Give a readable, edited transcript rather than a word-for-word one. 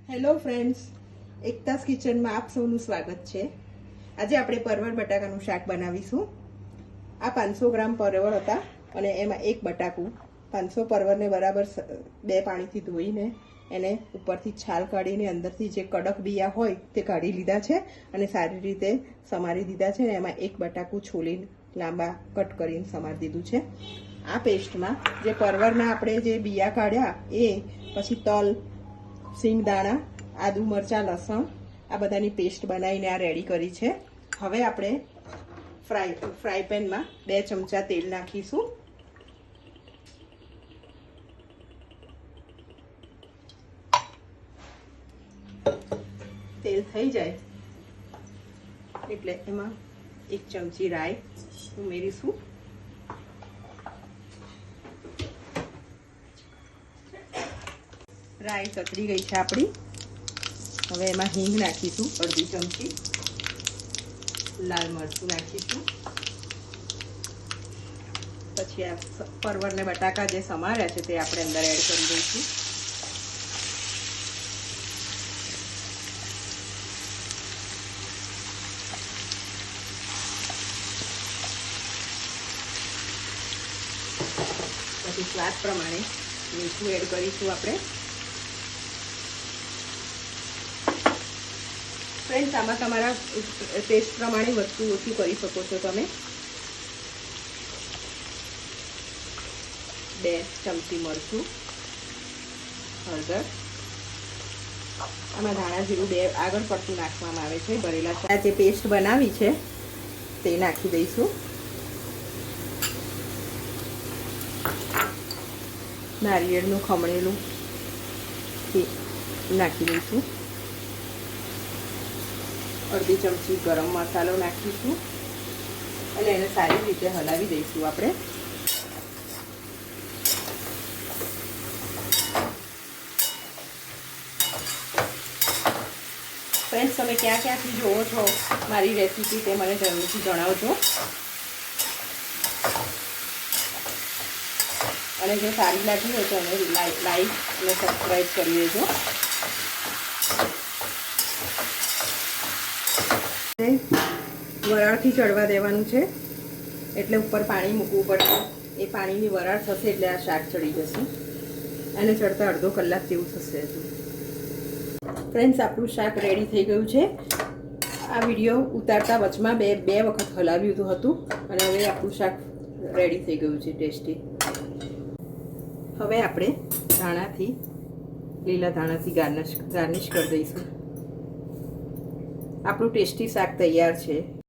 Hello friends, એકતાસ કિચનમાં આપ સૌનું સ્વાગત છે। આજે આપણે પરવળ બટાકાનું શાક બનાવીશું। આ 500 ગ્રામ પરવળ હતા અને એમાં એક બટાકું 500 પરવળને બરાબર બે પાણીથી ધોઈને એને ઉપરથી છાલ કાઢીને અંદરથી જે કડક બિયા હોય તે કાઢી લીધા છે અને સારી રીતે સમારી દીધા છે અને એમાં એક બટાકું છોલીને લાંબા કટ કરીને સમારી દીધું છે। આ પેસ્ટમાં જે પરવળના આપણે જે બિયા કાઢ્યા એ પછી તલ, સિંગદાણા, આદુ, મરચાં, લસણ આ બધાની પેસ્ટ બનાવીને આ રેડી કરી છે। હવે આપણે ફ્રાય પેનમાં 2 ચમચા તેલ નાખીશું। તેલ થઈ જાય એટલે એમાં 1 ચમચી રાઈ ઉમેરીશું। રાઈ તતડી ગઈ છે આપણી। હવે એમાં હિંગ નાખીશું, અડધી ચમચી લાલ મરચું નાખીશું। પછી આ પરવળ ને બટાકા જે સમાર્યા છે તે આપણે અંદર એડ કરી દઈશું। પછી સ્વાદ પ્રમાણે મીઠું એડ કરીશું આપણે। ફ્રેન્ડ્સ, આમાં તમારા ટેસ્ટ પ્રમાણે વસ્તુ ઓછું કરી શકો છો તમે। 2 ચમચી મરચું, હળદર, આમાં ધાણા જીરું 2 આગળ પડતું નાખવામાં આવે છે। ભરેલા ચા જે પેસ્ટ બનાવી છે તે નાખી દઈશું। નારિયેળનું ખમણેલું નાખી દઈશું। અડધી ચમચી ગરમ મસાલો નાખીશું અને એને સારી રીતે હલાવી દઈશું આપણે। ફ્રેન્ડ્સ, તમે ક્યાંથી જોવો છો મારી રેસીપી તે મને જરૂરથી જણાવજો અને જો સારી લાગી હોય તો એને લાઈક અને સબસ્ક્રાઈબ કરી દેજો। વરાળથી ચડવા દેવાનું છે એટલે ઉપર પાણી મૂકવું પડશે। એ પાણીની વરાળ થશે એટલે આ શાક ચડી જશે અને ચડતા અડધો કલાક જેવું થશે હજુ। ફ્રેન્ડ્સ, આપણું શાક રેડી થઈ ગયું છે। આ વિડીયો ઉતારતા વચમાં બે વખત હલાવ્યું હતું અને હવે આપણું શાક રેડી થઈ ગયું છે ટેસ્ટી। હવે આપણે લીલા ધાણાથી ગાર્નિશ કરી દઈશું। આપણું ટેસ્ટી શાક તૈયાર છે।